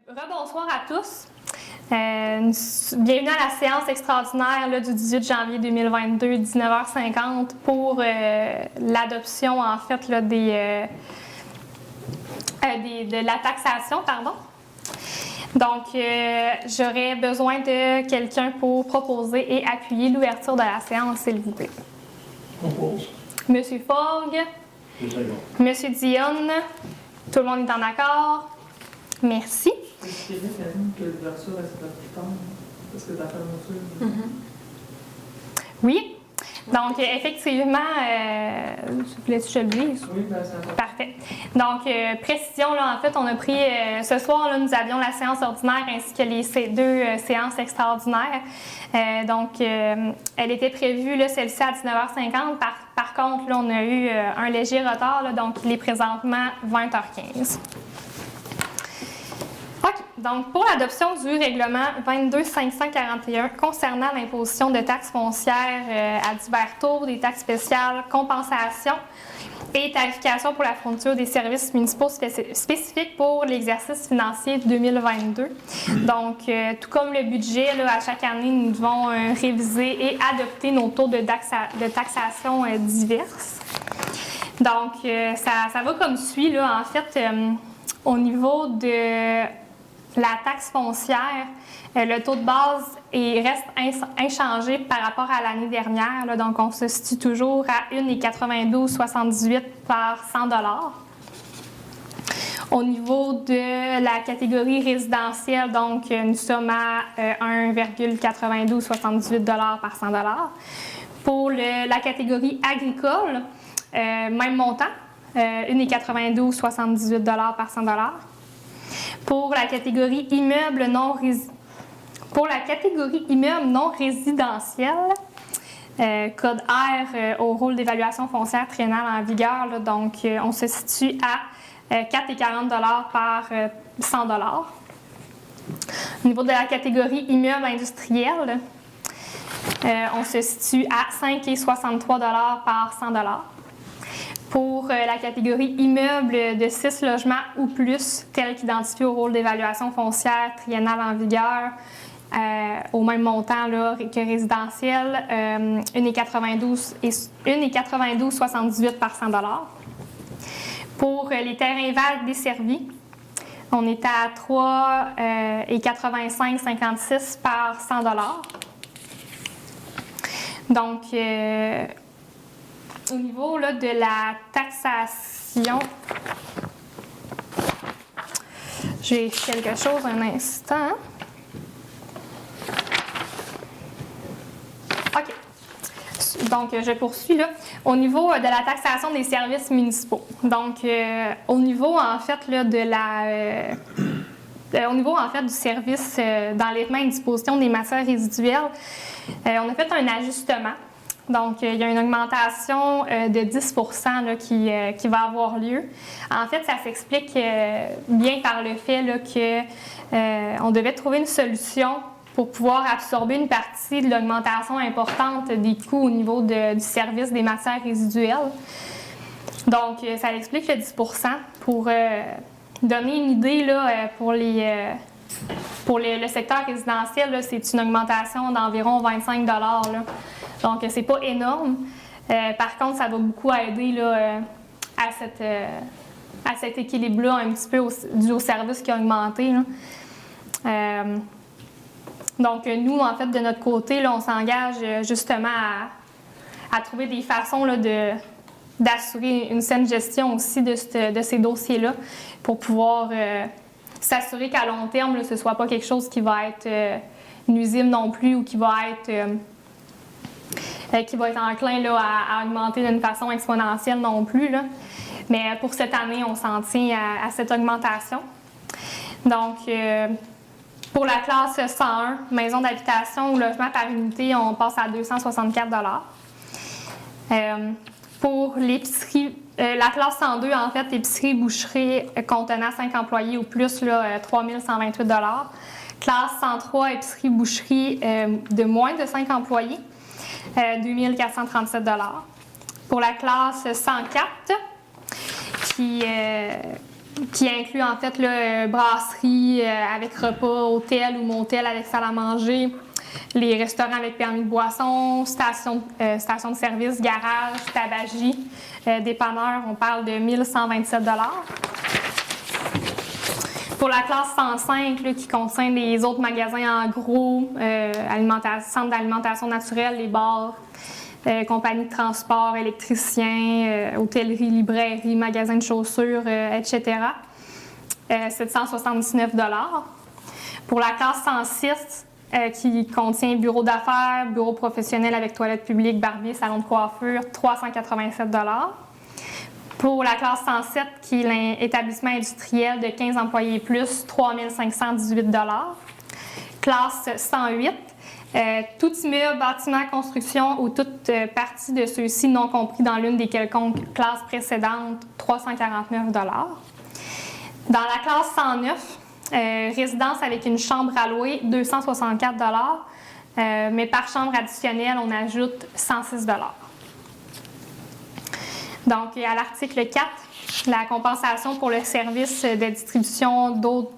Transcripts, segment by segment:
Rebonsoir à tous. Bienvenue à la séance extraordinaire là, du 18 janvier 2022, 19h50 pour l'adoption en fait là, de la taxation. Donc, j'aurais besoin de quelqu'un pour proposer et appuyer l'ouverture de la séance, s'il vous plaît. Propose. Monsieur Fogg, Monsieur Dionne, tout le monde est en accord? Merci. Est-ce qu'il y a que l'ouverture reste plus tard? Parce que la fermeture. Oui. Donc, effectivement, je voulais que je le dise. Oui, ben, c'est important. Parfait. Donc, précision, là, en fait, on a pris, ce soir, là, nous avions la séance ordinaire ainsi que ces deux séances extraordinaires. Donc, elle était prévue, là, celle-ci à 19h50. Par contre, là, on a eu un léger retard, là, donc il est présentement 20h15. OK. Donc, pour l'adoption du règlement 22-541 concernant l'imposition de taxes foncières à divers taux, des taxes spéciales, compensations et tarifications pour la fourniture des services municipaux spécifiques pour l'exercice financier 2022. Donc, tout comme le budget, là, à chaque année, nous devons réviser et adopter nos taux de taxation diverses. Donc, ça va comme suit, là, en fait, au niveau de la taxe foncière, le taux de base reste inchangé par rapport à l'année dernière. Là, donc, on se situe toujours à 1,9278 par 100 $. Au niveau de la catégorie résidentielle, donc, nous sommes à 1,9278 $ par 100 $. Pour la catégorie agricole, même montant, 1,9278 $ par 100 $. Pour la catégorie immeuble non résidentiel, code R au rôle d'évaluation foncière triennale en vigueur, là, donc on se situe à 4,40 $ par 100 $. Au niveau de la catégorie immeuble industriel, on se situe à 5,63 $ par 100 $. Pour la catégorie immeuble de 6 logements ou plus, tel qu'identifié au rôle d'évaluation foncière triennale en vigueur, au même montant là, que résidentiel, 1,9278 par 100 $. Pour les terrains vagues desservis, on est à 3,8556 par 100 $. Donc, au niveau là, de la taxation, j'ai quelque chose un instant. OK. Donc, je poursuis là. Au niveau de la taxation des services municipaux. Donc, au niveau, en fait, là, au niveau, en fait, du service d'enlèvement et disposition des matières résiduelles, on a fait un ajustement. Donc, il y a une augmentation de 10 % là, qui va avoir lieu. En fait, ça s'explique bien par le fait là, qu'on devait trouver une solution pour pouvoir absorber une partie de l'augmentation importante des coûts au niveau du service des matières résiduelles. Donc, ça explique le 10 % pour donner une idée là, pour le secteur résidentiel, là, c'est une augmentation d'environ 25 $. Là. Donc, c'est pas énorme. Par contre, ça va beaucoup aider là, à cet équilibre-là, un petit peu dû au service qui a augmenté. Là. Donc, nous, en fait, de notre côté, là, on s'engage justement à trouver des façons là, d'assurer une saine gestion aussi de ces dossiers-là pour pouvoir s'assurer qu'à long terme, là, ce ne soit pas quelque chose qui va être nuisible non plus ou qui va être enclin là, à augmenter d'une façon exponentielle non plus. Là. Mais pour cette année, on s'en tient à cette augmentation. Donc, pour la classe 101, maison d'habitation ou logement par unité, on passe à 264 $. Pour l'épicerie, la classe 102, en fait, épicerie boucherie contenant 5 employés ou plus, là, 3128 $. Classe 103, épicerie boucherie de moins de 5 employés, 2437 $. Pour la classe 104, qui qui inclut en fait là, brasserie avec repas, hôtel ou motel avec salle à manger, les restaurants avec permis de boisson, station de service, garage, tabagie, dépanneur, on parle de 1 127 $. Pour la classe 105, là, qui contient les autres magasins en gros, centres d'alimentation naturelle, les bars, compagnie de transport, électriciens, hôtellerie, librairie, magasins de chaussures, etc. 779 $. Pour la classe 106, qui contient bureau d'affaires, bureau professionnel avec toilette publique, barbier, salon de coiffure, 387 $. Pour la classe 107, qui est l'établissement industriel de 15 employés et plus, 3 518 $. Classe 108, tout immeuble, bâtiment, construction ou toute partie de ceux-ci non compris dans l'une des quelconques classes précédentes, 349 $. Dans la classe 109, résidence avec une chambre à louer, 264 $, mais par chambre additionnelle, on ajoute 106 $. Donc, à l'article 4, la compensation pour le service de distribution de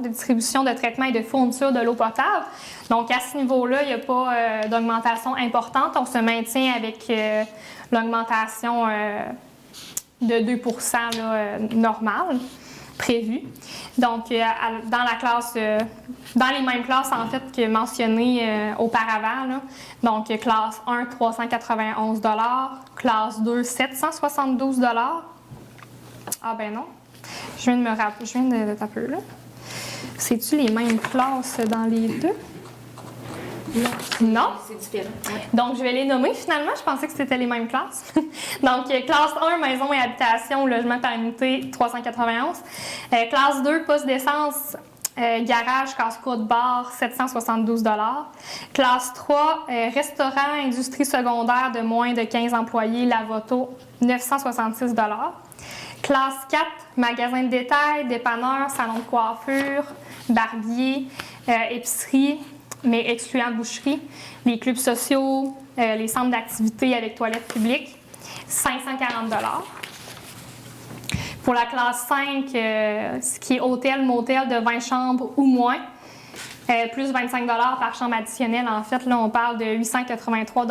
distribution de traitement et de fourniture de l'eau potable. Donc, à ce niveau-là, il n'y a pas d'augmentation importante. On se maintient avec l'augmentation de 2 % là, normale, prévue. Donc, dans les mêmes classes, en fait, que mentionnées auparavant, là. Donc, classe 1, 391 $, classe 2, 772 $. Ah ben non, je viens de taper là. C'est-tu les mêmes classes dans les deux? Non? C'est différent. Ouais. Donc, je vais les nommer finalement. Je pensais que c'était les mêmes classes. Donc, classe 1, maison et habitation, logement par unité, 391. Classe 2, poste d'essence, garage, casse-croûte, bar, 772 $. Classe 3, restaurant, industrie secondaire de moins de 15 employés, lavoto, 966 $. Classe 4, magasin de détail, dépanneur, salon de coiffure, barbier, épicerie, mais excluant boucherie, les clubs sociaux, les centres d'activité avec toilettes publiques, 540 $. Pour la classe 5, ce qui est hôtel, motel de 20 chambres ou moins, plus 25 $ par chambre additionnelle. En fait, là, on parle de 883 $.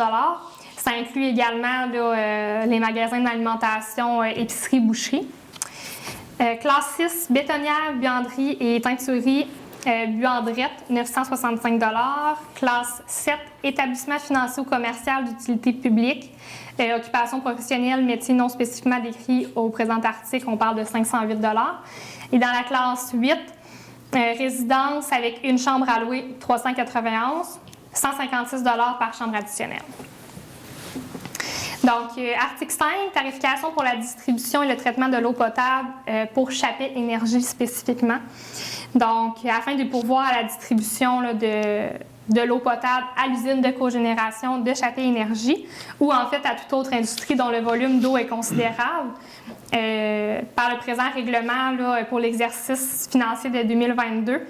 Ça inclut également là, les magasins d'alimentation, épicerie, boucherie. Classe 6, bétonnière, buanderie et teinturerie, buandrette, 965 $. Classe 7, établissement financier ou commercial d'utilité publique, occupation professionnelle, métier non spécifiquement décrit au présent article, on parle de 508 $. Et dans la classe 8, résidence avec une chambre à louer, 391 $, 156 $ par chambre additionnelle. Donc, article 5, tarification pour la distribution et le traitement de l'eau potable pour Chappé Énergie spécifiquement. Donc, afin de pourvoir à la distribution là, de l'eau potable à l'usine de cogénération de Chappé Énergie ou en fait à toute autre industrie dont le volume d'eau est considérable, par le présent règlement là, pour l'exercice financier de 2022,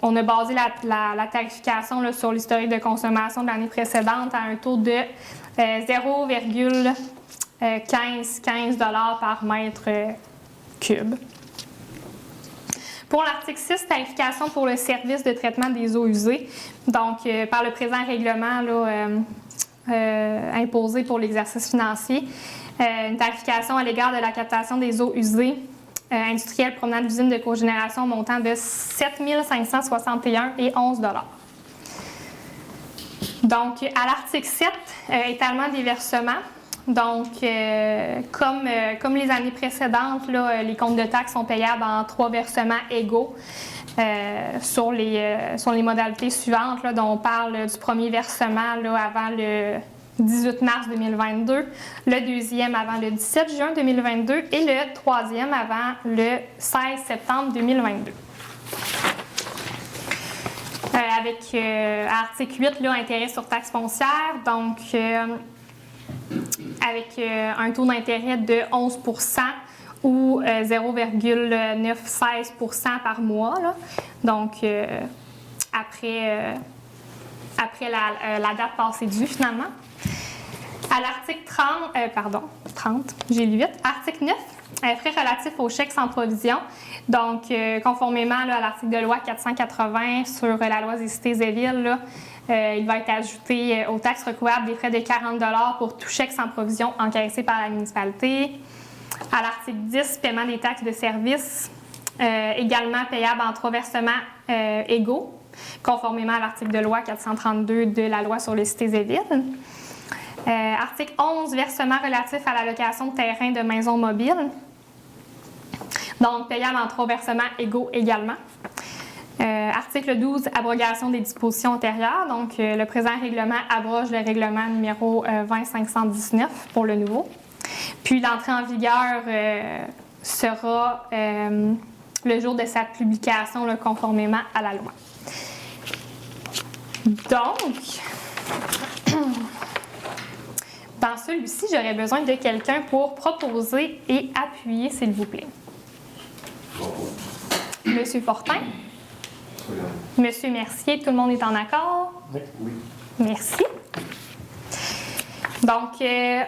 on a basé la tarification là, sur l'historique de consommation de l'année précédente à un taux de 0,15 $, par mètre cube. Pour l'article 6, tarification pour le service de traitement des eaux usées, donc par le présent règlement là, imposé pour l'exercice financier, une tarification à l'égard de la captation des eaux usées industrielles provenant d'usines de cogénération montant de 7 561 et 11 $. Donc, à l'article 7, étalement des versements. Donc, comme les années précédentes, là, les comptes de taxes sont payables en 3 versements égaux sur les modalités suivantes, là, dont on parle du premier versement là, avant le 18 mars 2022, le deuxième avant le 17 juin 2022 et le troisième avant le 16 septembre 2022. Avec article 8, là, intérêt sur taxe foncière, donc avec un taux d'intérêt de 11 % ou 0,916 % par mois. Là. Donc, après la date passée due, finalement. À l'article 30, j'ai lu vite. Article 9, frais relatifs aux chèques sans provision. Donc, conformément là, à l'article de loi 480 sur la loi des cités et villes, là, il va être ajouté aux taxes recouvrable des frais de 40 $ pour tout chèque sans provision encaissé par la municipalité. À l'article 10, paiement des taxes de service, également payable en 3 versements égaux, conformément à l'article de loi 432 de la loi sur les cités et villes. Article 11, versement relatif à la location de terrain de maisons mobiles. Donc, payable en 3 versements égaux également. Article 12, abrogation des dispositions antérieures. Donc, le présent règlement abroge le règlement numéro 20-519 pour le nouveau. Puis, l'entrée en vigueur sera le jour de sa publication, là, conformément à la loi. Donc, dans celui-ci, j'aurais besoin de quelqu'un pour proposer et appuyer, s'il vous plaît. Monsieur Fortin? Monsieur Mercier, tout le monde est en accord? Oui. Merci. Donc,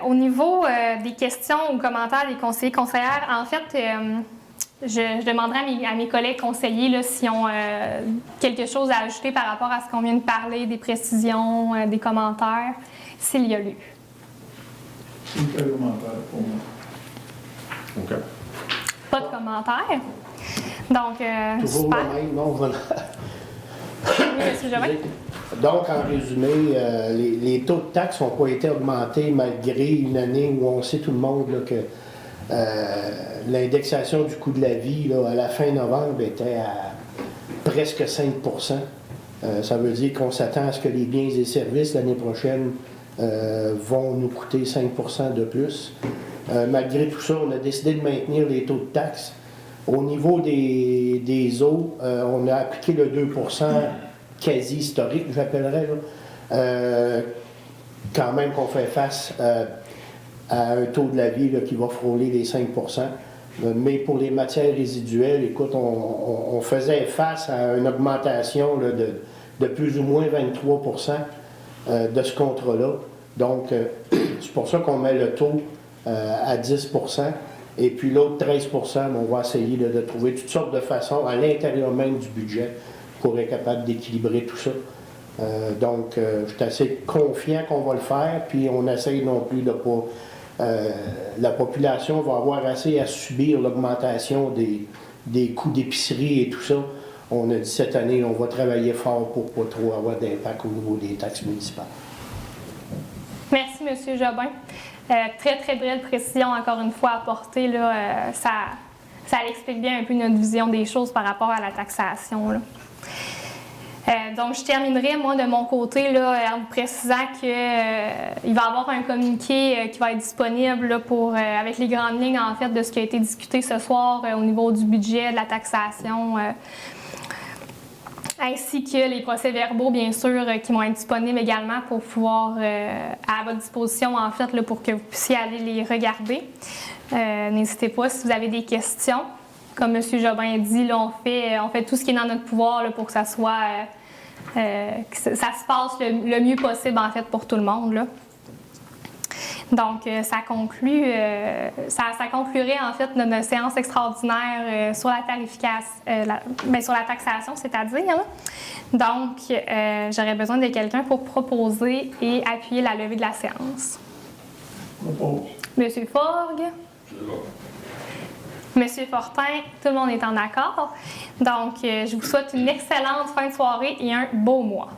au niveau des questions ou commentaires des conseillers conseillères, en fait, je demanderai à mes collègues conseillers là, s'ils ont quelque chose à ajouter par rapport à ce qu'on vient de parler, des précisions, des commentaires, s'il y a lieu. Pas de commentaire pour moi. OK. Pas de commentaires. Donc, Toujours super. le même, non, voilà. Oui, monsieur Jobin. Donc, en résumé, les taux de taxes n'ont pas été augmentés malgré une année où on sait tout le monde là, que l'indexation du coût de la vie là, à la fin novembre était à presque 5 %. Ça veut dire qu'on s'attend à ce que les biens et services l'année prochaine vont nous coûter 5 % de plus. Malgré tout ça, on a décidé de maintenir les taux de taxes. Au niveau des eaux, on a appliqué le 2 % quasi historique, j'appellerais, quand même qu'on fait face à un taux de la vie là, qui va frôler les 5 %. Mais pour les matières résiduelles, écoute, on faisait face à une augmentation là, de plus ou moins 23 % de ce contrat-là. Donc, c'est pour ça qu'on met le taux à 10 %. Et puis l'autre 13 %, on va essayer de trouver toutes sortes de façons à l'intérieur même du budget pour être capable d'équilibrer tout ça. Donc, je suis assez confiant qu'on va le faire, puis on essaye non plus de pas... la population va avoir assez à subir l'augmentation des coûts d'épicerie et tout ça. On a dit cette année, on va travailler fort pour pas trop avoir d'impact au niveau des taxes municipales. Merci, M. Jobin. Très, très belle précision, encore une fois, apportée. Là, ça explique bien un peu notre vision des choses par rapport à la taxation. Là. Donc, je terminerai, moi, de mon côté, là, en vous précisant qu'il va y avoir un communiqué qui va être disponible là, avec les grandes lignes, en fait, de ce qui a été discuté ce soir au niveau du budget, de la taxation, ainsi que les procès-verbaux, bien sûr, qui vont être disponibles également pour pouvoir, à votre disposition, en fait, là, pour que vous puissiez aller les regarder. N'hésitez pas si vous avez des questions. Comme M. Jobin a dit, là, on fait tout ce qui est dans notre pouvoir là, pour que ça soit, que ça se passe le mieux possible, en fait, pour tout le monde, là. Donc, ça conclurait en fait notre séance extraordinaire sur la tarification, sur la taxation, c'est-à-dire. Hein? Donc, j'aurais besoin de quelqu'un pour proposer et appuyer la levée de la séance. Propose. Monsieur Forgue. Monsieur Fortin, tout le monde est en accord. Donc, je vous souhaite une excellente fin de soirée et un beau mois.